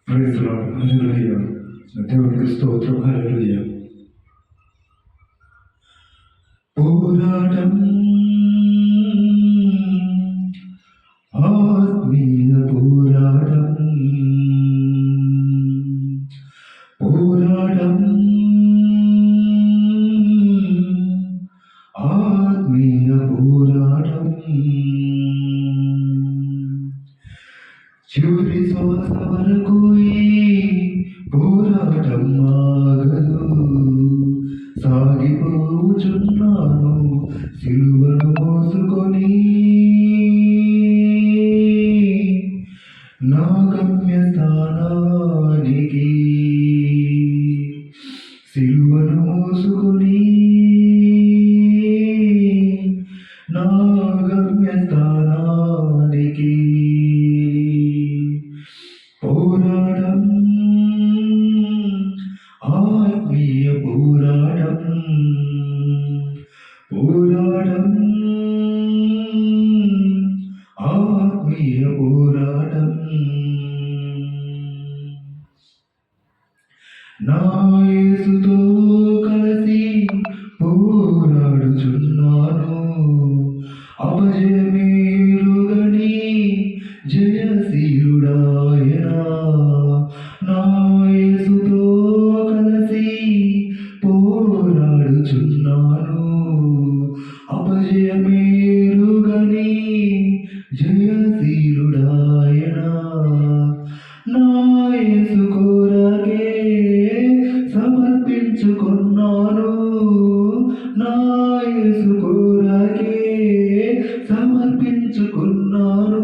Praise lord. హల్లెలూయా. దేవునికి స్తోత్రం. హల్లెలూయా. పోరాటం, ఆత్మీయ పోరాటం, పోరాటం, ఆత్మీయ పోరాటం, చివరి శ్వాస వరకు ఈ పోరాటం ఆగదు. సాగిపోచున్నాను సిలువను మోసుకొని, నా గమ్యస్థానానికి. సిలువను మోసుకొని నా గమ్యస్థానానికి. పోరాటం, ఆత్మీయ పోరాటం, పోరాటం, ఆత్మీయ పోరాటం. నా యేసుతో కలిసి పోరాడుచున్నాను, అపజయమేరుగని జయశీలుడాయనా. నా యేసుతో కలిసి పోరాడుచున్నాను, అపజయమేరుగని జయశీలుడాయనా. నా యేసు కొరకే సమర్పించుకున్నాను, నా యేసు కొరకే సమర్పించుకున్నాను.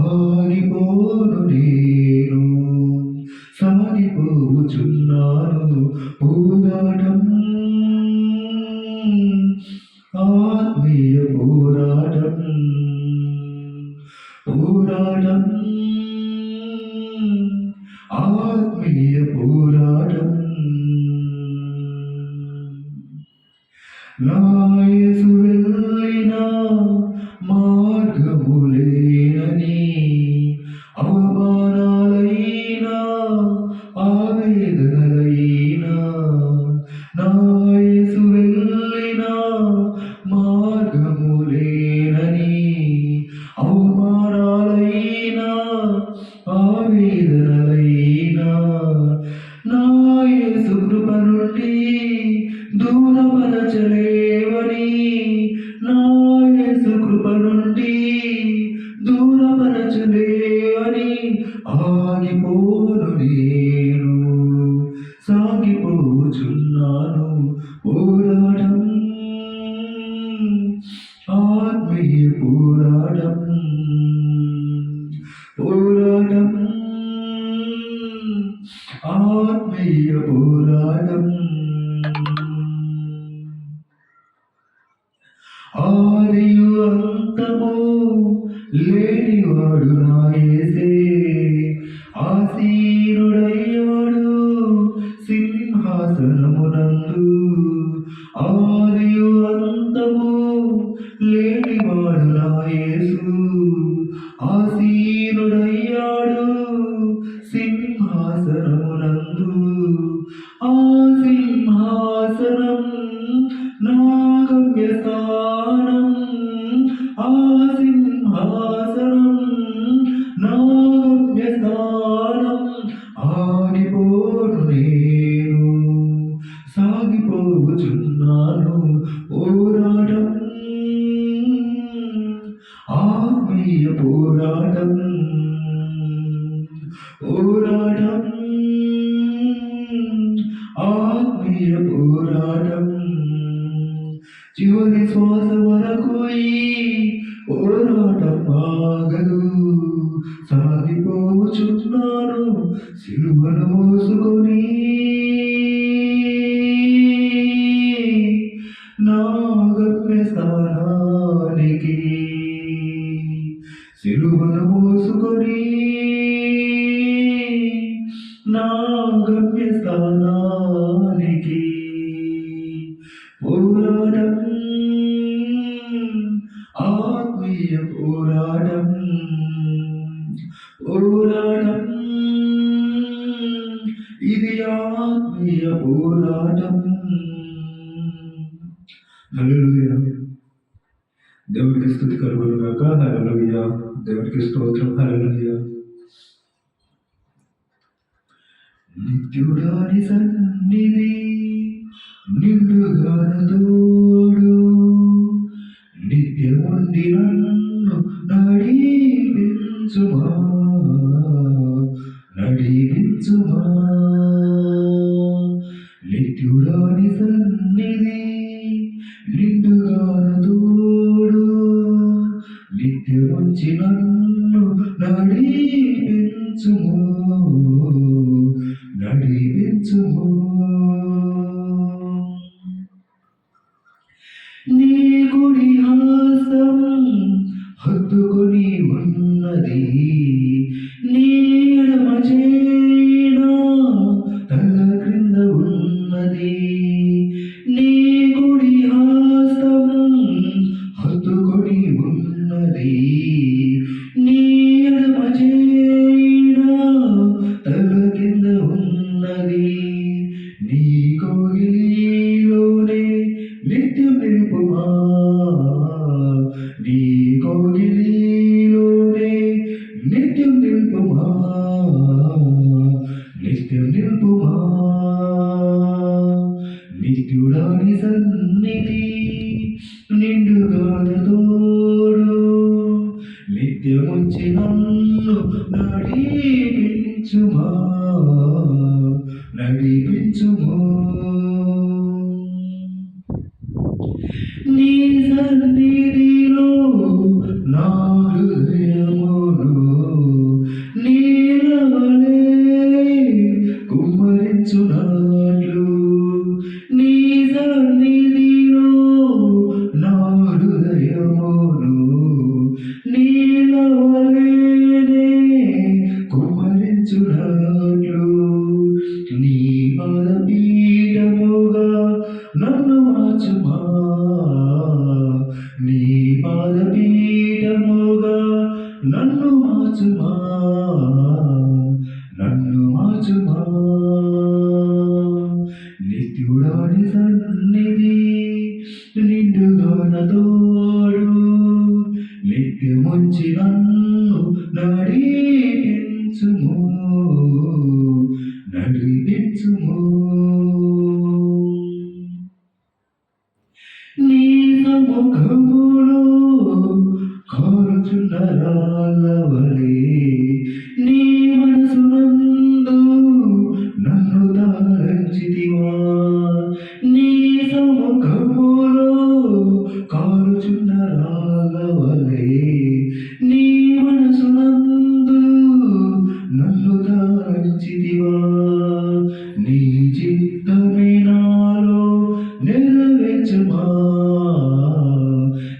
ఆగిపోను నేను, సాగిపోచున్నాను. పోరాటం, ఆత్మీయ పోరాటం, పోరాటం, ఆత్మీయ పోరాటం. నా యేసు వెళ్ళిన మార్గములేనని, అవమానాలైనా ఆవేదనలైనా, నా యేసు వెళ్ళిన మార్గములేనని, అవమానాలైనా ఆవేదనలైనా, నా యేసు కృప నుండి దూరపరచలేవని, నా యేసు కృప నుండి దూరపరచలేవని. ఆగిపోను నేను, సాగిపోచున్నాను. పోరాటం, ఆత్మీయ పోరాటం, పోరాటం, ఆత్మీయ పోరాటం. ఆదియు అంతము లేనివాడు నా యేసే, ఆసీనుడయ్యాడు సింహాసనమునందు. ఆదియు అంతము లేనివాడు నా యేసు, ఆసీనుడయ్యాడు సింహాసనమునందు. ఆ సింహాసనం నా గమ్యస్థానం, ఆ సింహాసనం నా గమ్యస్థానం. ఆగిపోను నేను, సాగిపోచున్నాను. పోరాటం, ఆత్మీయ పోరాటం, పోరాటం, ఆత్మీయ పోరాటం. చివరి శ్వాస వరకు ఈ పోరాటం ఆగదు. సాగిపోచున్నాను సిలువను మోసుకొని, నా గమ్యస్థానానికి. సిలువను మోసుకొని నా గమ్యస్థానానికి. పోరాటం, ఆత్మీయ పోరాటం, పోరాటం, ఆత్మీయ పోరాటం. హల్లెలూయా. దేవుడికి స్తుతి కలుగును గాక. హల్లెలూయా. దేవుడికి స్తోత్రం. హల్లెలూయా. నిత్యుడాని సన్నిధి నిండుగాన తోడు నిత్యముండి నన్ను నడిపించుమా నడిపించుమా. నిత్యుడాని సన్నిధి నిండుగాన తోడు నిత్యముంచి నన్ను నడిపించుమా నడిపించుమా. నీ గుడి హాసం హత్తుకొని ఉన్నది, నీ ఎడమ చేయి తల క్రింద ఉన్నది. నీ గుడి హాసం హత్తుకొని ఉన్నది, నీ ఎడమ చేయి తల కింద ఉన్నది. నీ కోగిలిలోనే నిత్యం నిలుపుమా, నీ కోగిలిలోనే నిత్యం నిలుపుమా నిత్యం నిలుపుమా. నిత్యుడాని సన్నిధి నిండుగాన తోడు నిత్యముంచి నన్ను నడిపించుమా నడిపించుమా. నీ సన్నిధిలో నా హృదయమును నీలవలే కుమ్మరించునట్లు, నీ సన్నిధిలో నా హృదయమును నీలవలే కుమ్మరించునట్లు. నీ పాదపీఠముగా నన్ను మార్చుమా, నీ పాదపీఠముగా నన్ను మార్చుమా నన్ను మార్చుమా. నిత్యుడాని సన్నిధి నిండుగాన తోడు నిత్యముంచి నన్ను నడిపించుము నడిపించుము. నీ సముఖములో కారుచున్న రాళ్ళవలే నీ మనసునందు నన్ను దాల్చితివా. నీ సముఖములో కారుచున్న రాళ్ళవలే నీ మనసునందు నన్ను దాల్చితివా. నీ చిత్తమే నాలో నెరవేర్చుమా,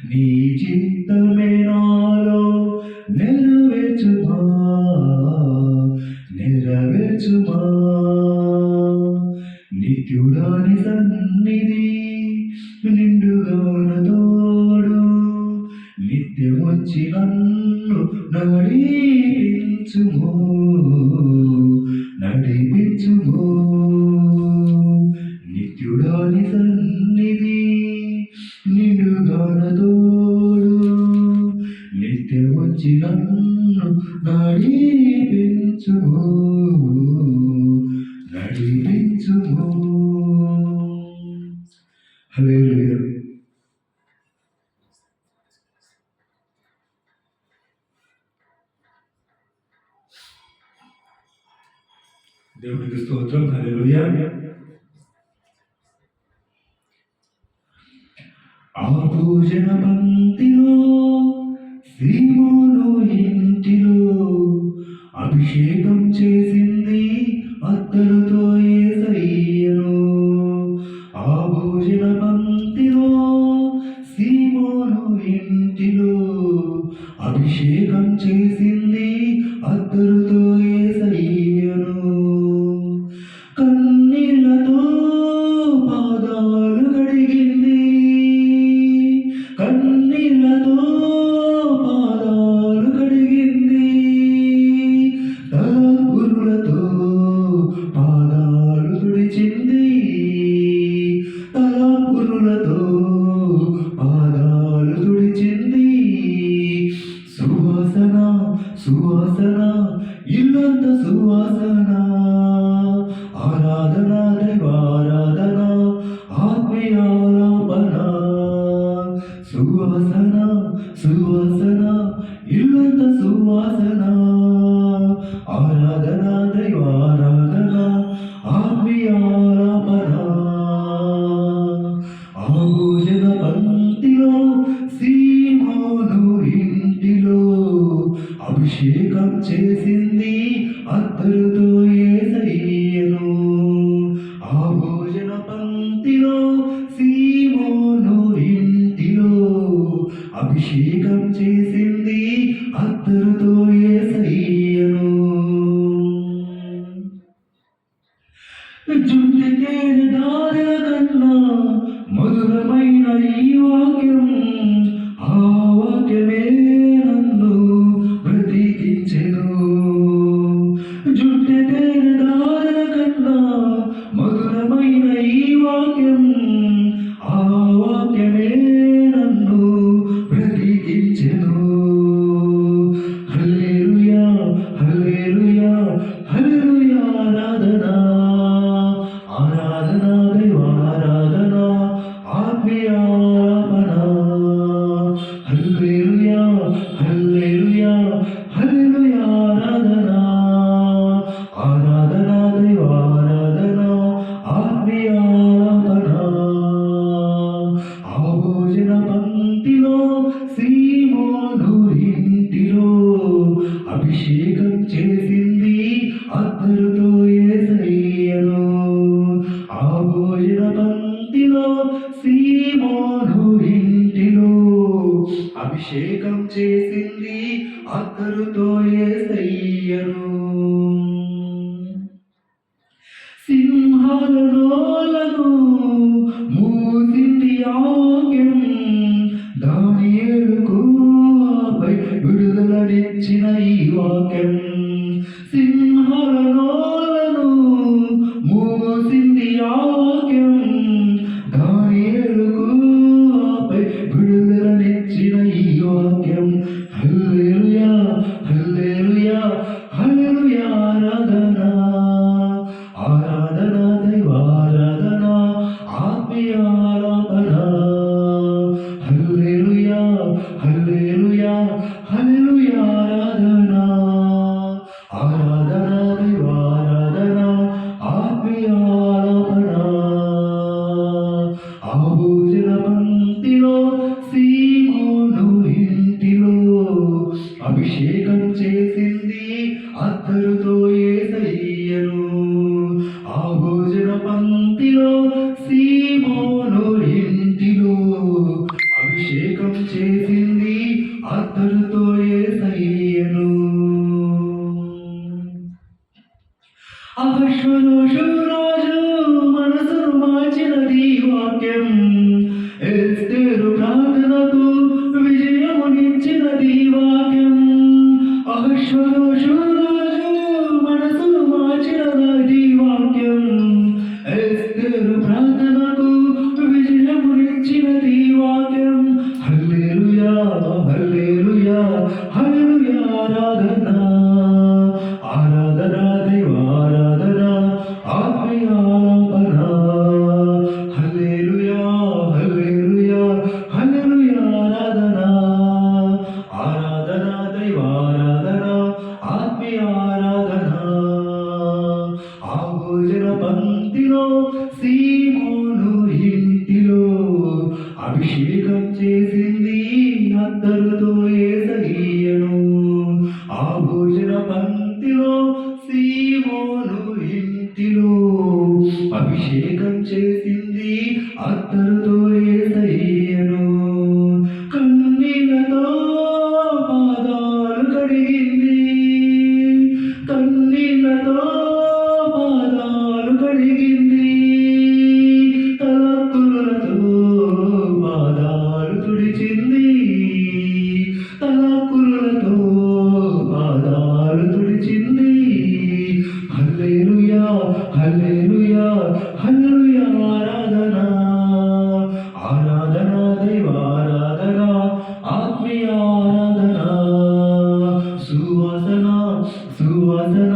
నీ చిత్తమే నాలో నెరవేర్చుమా నెరవేర్చుమా. నిత్యుడాని సన్నిధి నిండుగాన తోడు నిత్యమొచ్చి నన్ను నడిపించుము నడిపించుము. నిత్యుడాని సన్నిధి నిండుగాన తోడు నిత్యమొచ్చి నన్ను నడిపించుము నడిపించుము. హల్లెలూయా. దేవునికి స్తోత్రం. హల్లెలూయా. ఆ భోజన పంక్తిలో సీమోను ఇంటిలో అభిషేకం చేసింది అత్తరుతో యేసయ్యను. ఆ భోజన పంక్తిలో సీమోను ఇంటిలో అభిషేకం చేసింది అత్తరుతో యేసయ్యను. కన్నీళ్లతో పాదాలు కడిగింది, కన్నీళ్లతో పాదాలు కడిగింది, తల గురులతో పాదాలు తుడిచింది. ఇల్లంత సువాసన ఆరాధన దైవారాధన ఆత్మీయాలాపన సువాసన సువాసన ఇల్లంత సువాసన ఆరాధన దైవారాధన ఆత్మీయాలాపన ఆ భోజన పంక్తిలో సీమోను ఇంటిలో అభిషేకం చేసింది అత్తరుతో యేసయ్యను. ఆ భోజన పంక్తిలో సీమోను ఇంటిలో అభిషేకం చేసింది అత్తరుతో యేసయ్యను. జుట్టుకేని దారుల కన్నా మధురమైన ఈ వాక్యం, ఆ వాక్యమే నన్ను బ్రతికించెను. జుట్టుకేని దారుల కన్నా మధురమైన ఈ వాక్యం, ఆ వాక్యమే నన్ను బ్రతికించెను. హల్లెలూయా హల్లెలూయా హల్లెలూయా ఆరాధన ఆరాధన దైవారాధన ఆత్మీయాలాపన హల్లెలూయా హల్లెలూయా హల్లెలూయా ఆరాధన ఆరాధన దైవారాధన ఆత్మీయాలాపన. ఆ భోజన పంక్తిలో సీమోను ఇంటిలో అభిషేకం చేసింది అత్తరుతో యేసయ్యను. ఆ భోజన పంక్తిలో సీమోను ఇంటిలో అభిషేకం చేసింది అత్తరుతో యేసయ్యను. సింహాల నోలను మూసింది ఆజ్ఞం, దానియేలుకు ఆపై విడుదలనిచ్చిన ఈ వాక్యం. సింహాల నోలను మూసింది ఆజ్ఞం, దానియేలుకు ఆపై విడుదలనిచ్చిన ఈ వాక్యం. హల్లెలూయా హల్లెలూయా హల్లెలూయా ఆరాధన ఆరాధన దైవారాధన ఆత్మీయాలాపన హల్లెలూయా హల్లెలూయా హల్లెలూయా ఆరాధన ఆరాధన దైవారాధన ఆత్మీయాలాపన. ఆ భోజన పంక్తిలో సీమోను ఇంటిలో అభిషేకం చేసింది అత్తరుతో యేసయ్యను. ఆ భోజన పంక్తిలో సీమోను ఇంటిలో అభిషేకం చేసింది అత్తరుతో యేసయ్యను. అహష్వేరోషు రాజు మనసును మార్చినది వాక్యం, ఎస్తేరు ప్రార్థనకు విజయమునిచ్చినది వాక్యం. అహష్వేరోషు రాజు మనసును మార్చినది వాక్యం, ఎస్తేరు ప్రార్థనకు విజయమునిచ్చినది వాక్యం. హల్లెలూయా హల్లెలూయా హల్లెలూయా ఆరాధన ఆరాధన దైవారాధన ఆత్మీయాలాపన హల్లెలూయా హల్లెలూయా హల్లెలూయా ఆరాధన ఆరాధన దైవారాధన ఆత్మీయారాధన. ఆ భోజన పంక్తిలో సీమోను ఇంటిలో అభిషేకం చేసింది అత్తరుతో యేసయ్యను. ఆ భోజన పంక్తిలో సీమోను ఇంటిలో అభిషేకం చేసింది అత్తరుతో యేసయ్యను. కన్నీళ్లతో పాదాలు కడిగింది, కన్నీళ్లతో సువాసన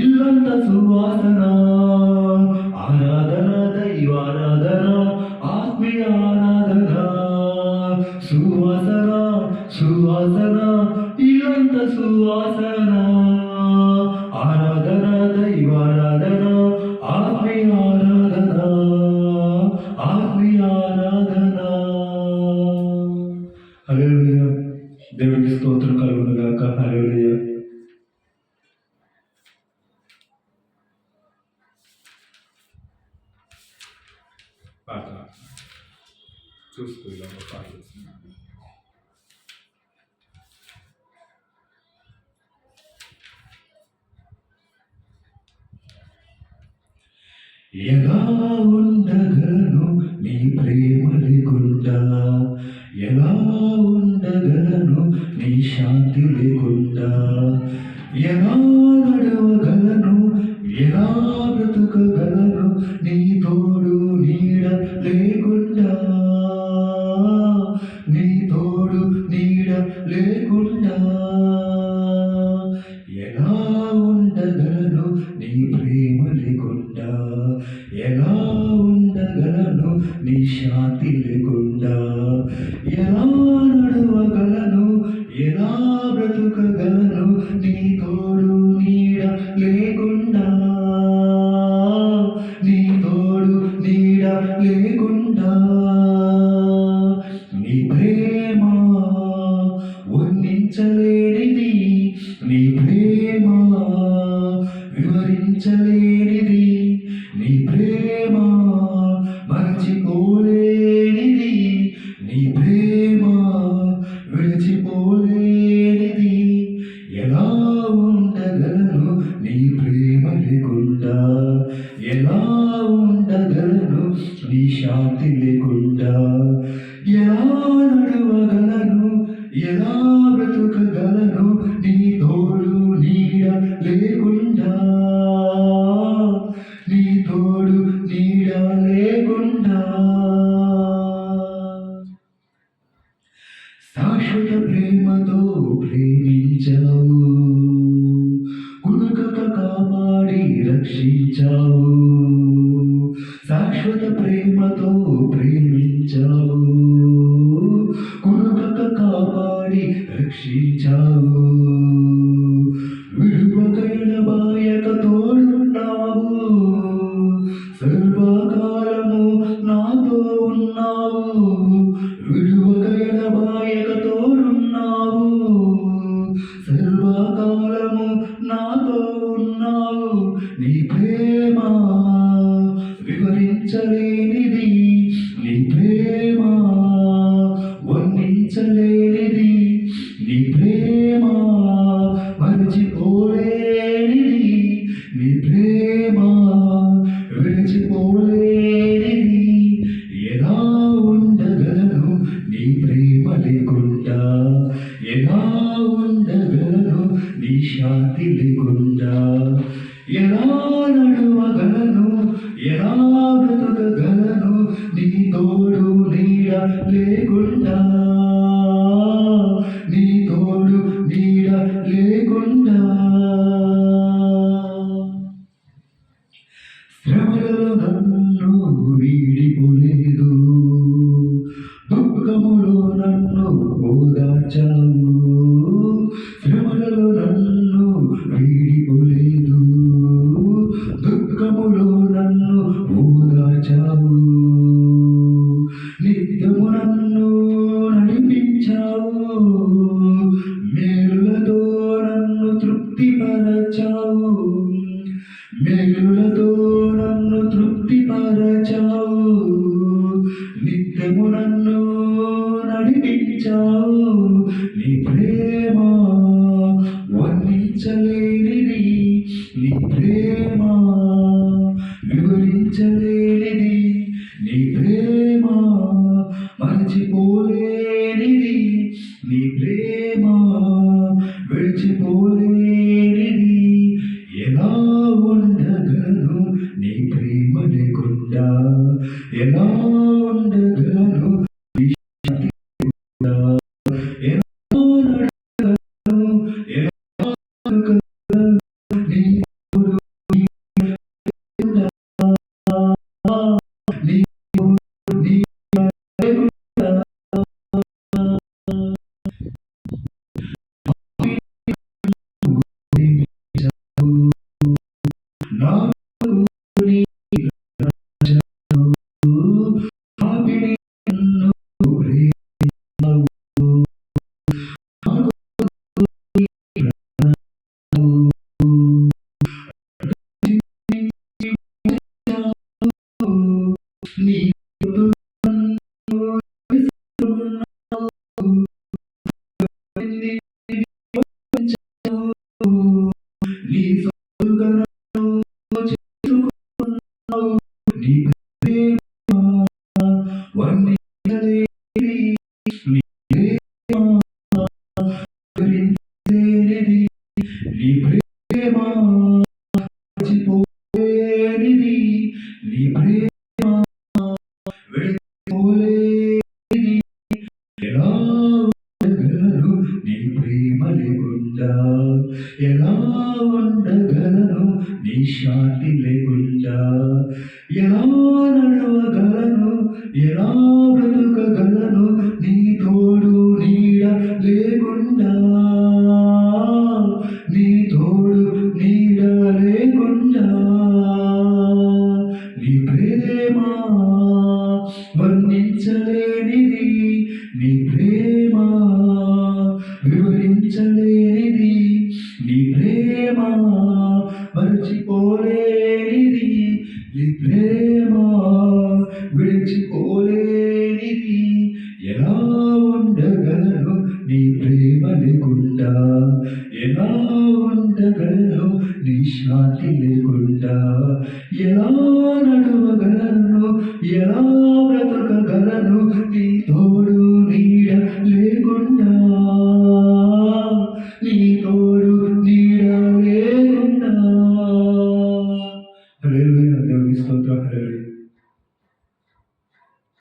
ఇల్లంత సువాసన, ఆరాధన దైవారాధన ఆత్మీయ ఆరాధన, సువాసన సువాసన ఇల్లంత సువాసన, ఆరాధన దైవారాధన ఆత్మీయ ఆరాధన, ఆత్మీయ ఆరాధన. హల్లెలూయా. దేవునికి స్తోత్రం కలుగును గాక. హల్లెలూయా. చూస్తూ ఇలా ప్రార్థిస్తున్నాను. ఎలా ఉండగలను నీ ప్రేమ లేకుండా, ఎలా ఉండగలను నీ శాంతి లేకుండా, ఎలా నడవగలను, ఎలా బ్రతుకగలను నీ తోడు నీడ లేకుండా, నీ తోడు నీడ లేకుండా, ఎలా ఉండగలను నీ ప్రేమ లేకుండా, ఎలా ఉండగలను నీ శాంతి లేకుండా, ఎలా నడవగలను, ఎలా బ్రతుకగలను నీ తోడు నీడ లేకుండా, నీ తోడు నీడ లేకుండా. నీ ప్రేమ వర్ణించలేనిది, నీ ప్రేమ వివరించలేనిది, నీ ప్రేమ మరచిపోలేనిది, నీ ప్రేమ విడిచిపోలేనిది. ఎలా ఉండగలను నీ ప్రేమ లేకుండా, ఎలా ఉండగలను నీ శాంతి లేకుండా, ఎలా నడవగలను, ఎలా బ్రతుకగలను నీ తోడు నీడ లేకుండా, నీ తోడు నీడ లేకుండా. శాశ్వత ప్రేమతో ప్రేమించావు, కునుకక కాపాడి రక్షించావు, శాశ్వత ప్రేమతో ప్రేమించావు, కునుకక కాపాడి రక్షించావు, విడువకైన బాయక తోడున్నావు, సర్వకాలము నాతో ఉన్నావు, విడువకైన బాయక తోడున్నావు, సర్వకాలము నాతో ఉన్నావు. నీ ప్రేమ వివరించలేనిది, నీ ప్రేమ వర్ణించలేనిది, నీ ప్రేమ మరచిపోలేనిది, నీ ప్రేమ విడిచిపోలేనిది. ఎలా ఉండగలను నీ ప్రేమ లేకుండా, ఎలా ఉండగలను నీ శాంతి లేకుండా, ఎలా నడవగలను, ఎలా బ్రతుకగలను నీ తోడు నీడ లేకుండా, నీ తోడు నీడ లేకుండా. శ్రమలలో నన్ను వీడిపోలేదు, దుఃఖములో నన్ను ఓదార్చావు, శ్రమలలో నన్ను వీడిపోలేదు, దుఃఖములో నన్ను ఓదార్చావు, నిత్యము నన్ను నడిపించావు, మేలులతో నన్ను తృప్తిపరచావు, మేలులతో నన్ను తృప్తిపరచావు, నిత్యము నన్ను నడిపించావు. నీ ప్రేమ వర్ణించలేనిది, నీ ప్రేమ వివరించలేనిది, నీ ప్రేమ మరచిపోలేనిది, నీ ప్రేమ విడిచిపోలేనిది. ఎలా ఉండగలను నీ ప్రేమ లేకుండా, ఎలా ఉండగలను నీ శాంతి లేకుండా, నీ నన్ను విసురుకున్నావు, నీ నీ సొత్తుగా నన్ను చేసుకున్నావు. నీ ప్రేమ వర్ణించలేనిది, నీ ప్రేమ వివరించలేనిది, నీ ప్రేమ మర్చిపోలేనిది, నీ ప్రేమ విడిపోలేనిది. ఎలా ఉండగలను నీ ప్రేమ లేకుండా? ఎలా ఉండగలను నీ శాంతి లేకుండా? ఎలా నడవగలను, ఎలా బ్రతుకగలను నీ తోడు నీడ లేకుండా? నీ తోడు నీడ లేకుండా. నీ ప్రేమ వర్ణించలేనిది, నీ ప్రేమ వివరించలేనిది, నీ ప్రేమ మరచిపోలేనిది, నీ ప్రేమ విడిచిపోలేనిది. ఎలా ఉండగలను నీ ప్రేమ లేకుండా? ఎలా ఉండగలను నీ శాంతి లేకుండా? ఎలా నడవగలను, ఎలా